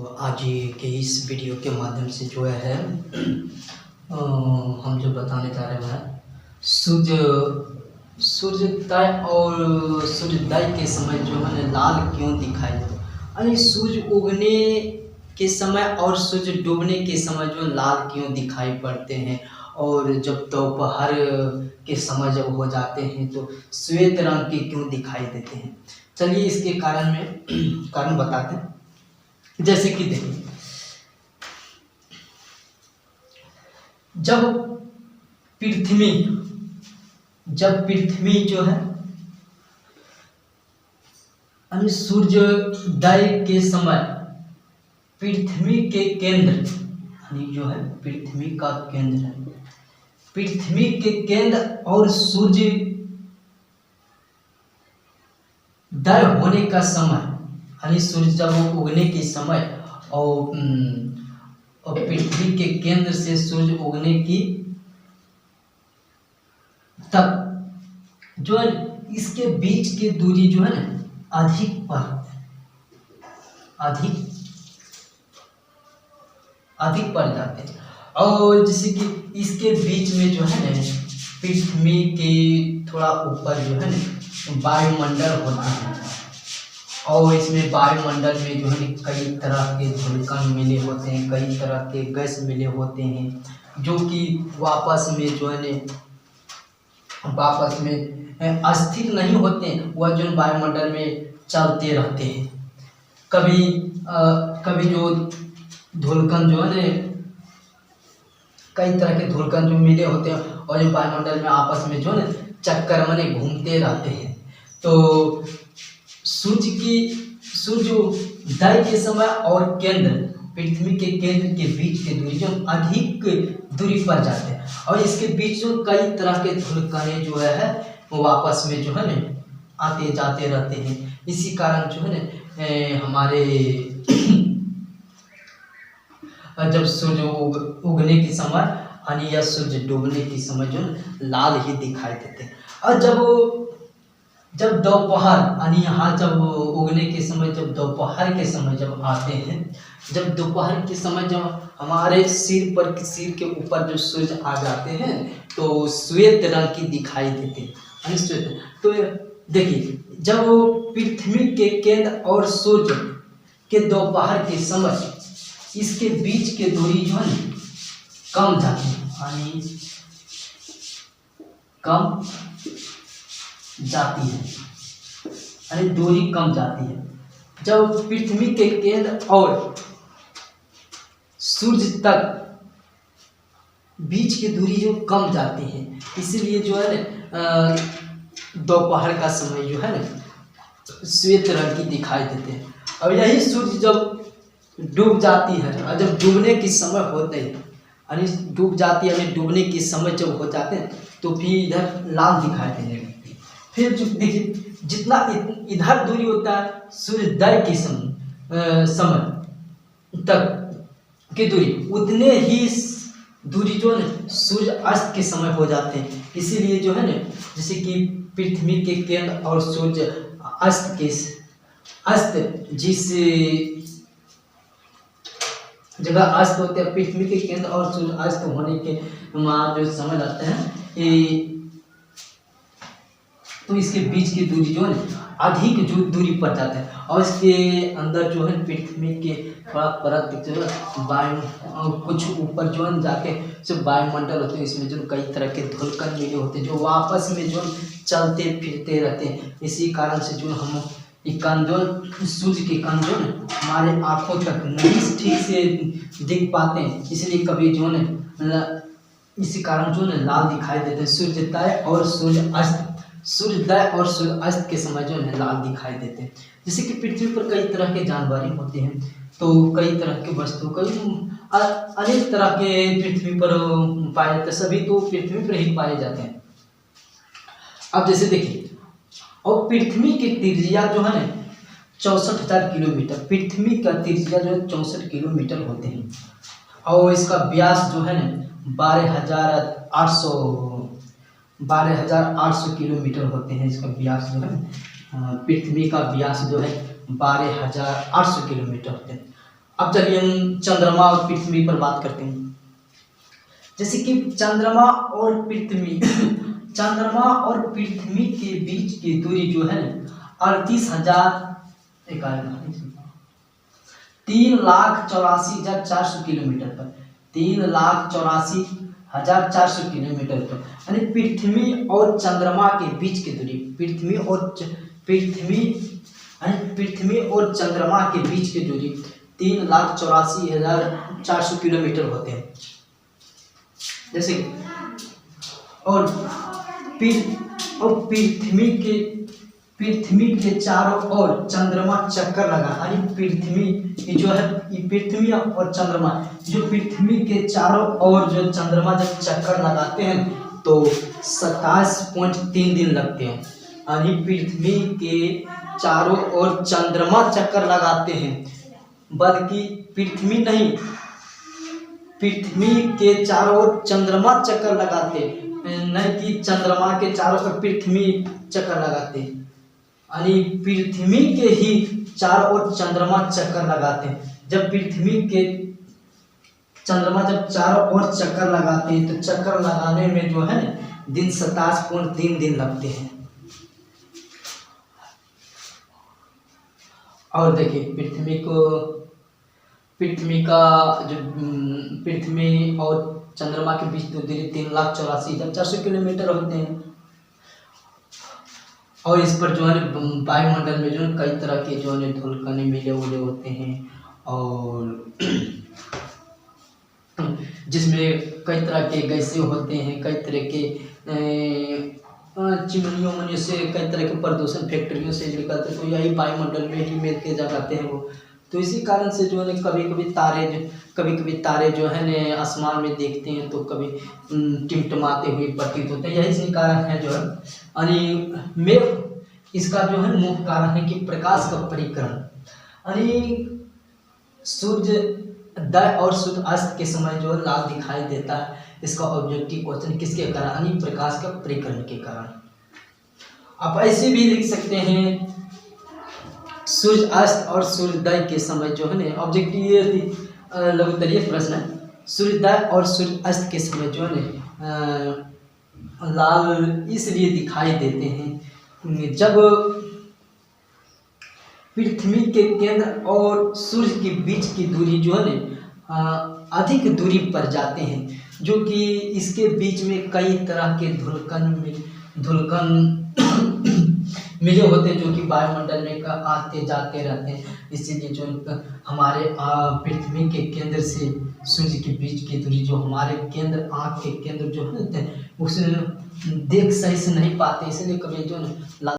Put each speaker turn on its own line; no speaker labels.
आज के इस वीडियो के माध्यम से जो है हम जो बताने जा रहे हैं सूर्योदय और सूर्योदय के समय जो है लाल क्यों दिखाई देता है। यानी सूर्य उगने के समय और सूर्य डूबने के समय जो लाल क्यों दिखाई पड़ते हैं, और जब दोपहर के समय जब हो जाते हैं तो श्वेत रंग के क्यों दिखाई देते हैं। चलिए इसके कारण बताते हैं। जैसे कि देखिए, जब पृथ्वी जो है यानी सूर्योदय के समय पृथ्वी के केंद्र यानी जो है पृथ्वी का केंद्र है, पृथ्वी के केंद्र और सूर्योदय होने का समय यानी सूर्य जब उगने के समय और पृथ्वी के केंद्र से सूर्य उगने की तक जो है इसके बीच की दूरी जो है ना अधिक पड़ जाते हैं। और जैसे कि इसके बीच में जो है ना पृथ्वी के थोड़ा ऊपर जो है ना वायुमंडल होता है, और इसमें वायुमंडल में जो है कई तरह के धूलकण मिले होते हैं, कई तरह के गैस मिले होते हैं, जो कि वापस में अस्थिर नहीं होते हैं। वह जो वायुमंडल में चलते रहते हैं। कभी जो धूलकण जो है कई तरह के धूलकण जो मिले होते हैं और जो वायुमंडल में आपस में जो है चक्कर में घूमते रहते हैं। तो सूर्योदय के समय और पृथ्वी के केंद्र के बीच की दूरी जो अधिक दूरी पर जाते हैं, और इसके बीच में कई तरह के धूलकण जो है वो आपस में जो है ना आते जाते रहते हैं। इसी कारण जो है ना हमारे जब सूर्य उगने के समय यानी या सूर्य डूबने के समय जो लाल ही दिखाई देते हैं। और जब दोपहर यानी यहाँ जब उगने के समय जब दोपहर के समय जब आते हैं, जब दोपहर के समय जब हमारे सिर के ऊपर जो सूर्य आ जाते हैं तो श्वेत रंग की दिखाई देते हैं। तो देखिए, जब पृथ्वी के केंद्र और सूर्य के दोपहर के समय इसके बीच के दूरी जो है कम जाती है, यानी कम जाती है, यानी दूरी कम जाती है। जब पृथ्वी के केंद्र और सूर्य तक बीच की दूरी जो कम जाती है, इसीलिए जो है ना दोपहर का समय जो है ना श्वेत रंग की दिखाई देते हैं। और यही सूर्य जब डूब जाती है और जब डूबने के समय होते हैं यानी डूब जाती है यानी डूबने के समय जब हो जाते हैं तो फिर इधर लाल दिखाई देने लगती है। फिर जो देखिए, जितना इधर दूरी होता है सूर्योदय के समय तक की दूरी, उतने ही दूरी जो है सूर्य अस्त के समय हो जाते हैं। इसीलिए जो है ना जैसे कि पृथ्वी के केंद्र और सूर्य अस्त जिस जगह अस्त होते हैं, पृथ्वी के केंद्र और सूर्य अस्त होने के वहाँ जो समय लगते हैं तो इसके बीच की दूरी जो है अधिक जो दूरी पर जाता है। और इसके अंदर जो है पृथ्वी के थोड़ा परत जो है वायु कुछ ऊपर जो है जाके जो वायुमंडल होते हैं, इसमें जो कई तरह के धूलकण मिले होते हैं जो आपस में जो चलते फिरते रहते हैं। इसी कारण से जो हम सूर्य के कण जो हमारे आंखों तक नहीं ठीक से दिख पाते हैं, इसलिए कभी जो है इसी कारण जो है लाल दिखाई देते हैं। सूर्योदय और सूर्य अस्त के समय जो है लाल दिखाई देते हैं। जैसे कि पृथ्वी पर कई तरह के जानवर होते हैं, तो कई तरह के वस्तु अनेक तरह के पृथ्वी पर पाए जाते हैं, सभी तो पृथ्वी पर ही पाए जाते हैं। अब जैसे देखिए, और पृथ्वी की त्रिज्या जो है ना 64,000 किलोमीटर, पृथ्वी का त्रिज्या जो है 64 किलोमीटर होते हैं, और इसका व्यास जो है ना 12,800 किलोमीटर होते हैं। इसका व्यास जो है पृथ्वी का व्यास जो है 12,800 किलोमीटर होते हैं। अब चलिए हम चंद्रमा और पृथ्वी पर बात करते हैं। जैसे कि चंद्रमा और पृथ्वी चंद्रमा और पृथ्वी के बीच की दूरी जो है 38,000 3,84,400 किलोमीटर पर, 3,84,400 किलोमीटर पर, यानी पृथ्वी और चंद्रमा के बीच की दूरी, पृथ्वी और चंद्रमा के बीच की दूरी 3,84,400 किलोमीटर होते हैं। जैसे और पृथ्वी के चारों ओर चंद्रमा चक्कर लगा, यानी पृथ्वी जो है, ये पृथ्वी और चंद्रमा, जो पृथ्वी के चारों ओर जो चंद्रमा जब चक्कर लगाते हैं तो 27.3 दिन लगते हैं। यानी पृथ्वी के चारों ओर चंद्रमा चक्कर लगाते हैं, बल्कि पृथ्वी नहीं, पृथ्वी के चारों ओर चंद्रमा चक्कर लगाते, नहीं कि चंद्रमा के चारों ओर पृथ्वी चक्कर लगाते, यानी पृथ्वी के ही चारों ओर चंद्रमा चक्कर लगाते हैं। जब पृथ्वी के चंद्रमा जब चारों ओर चक्कर लगाते हैं तो चक्कर लगाने में जो है दिन 27.3 दिन लगते हैं। और देखिए पृथ्वी और चंद्रमा के बीच दूरी 3,84,400 किलोमीटर होते हैं। और इस पर जो है वायुमंडल में जो है कई तरह के जो है धूलकण मिले हुए होते हैं, और जिसमें कई तरह के गैसें होते हैं, कई तरह के चिमनियों से कई तरह के प्रदूषण फैक्ट्रियों से निकलते, तो यही वायुमंडल में ही मिल के जाते हैं वो। तो इसी कारण से जो है कभी कभी तारे जो है न आसमान में देखते हैं तो कभी टिमटिमाते हुए प्रतीत होते हैं। यही कारण है जो है, यानी मेघ इसका जो है मुख्य कारण है कि प्रकाश का परिक्रमण, यानी सूर्योदय और सूर्यास्त के समय जो लाल दिखाई देता है, इसका ऑब्जेक्टिव क्वेश्चन किसके कारण, यानी प्रकाश का परिक्रमण के कारण। आप ऐसे भी लिख सकते हैं सूर्यास्त और सूर्योदय के समय जो है ना, ऑब्जेक्टिव ये लघुत्तरीय प्रश्न है, सूर्योदय और सूर्यास्त के समय जो है लाल इसलिए दिखाई देते हैं जब पृथ्वी के केंद्र और सूर्य के बीच की दूरी जो है ना अधिक दूरी पर जाते हैं, जो कि इसके बीच में कई तरह के धूलकण मिले होते हैं, जो कि वायुमंडल में आते जाते रहते हैं। इसीलिए जो हमारे पृथ्वी के केंद्र से सूर्य के बीच की दूरी, जो हमारे केंद्र आँख के केंद्र जो है उसे देख सही से नहीं पाते, इसलिए कभी जो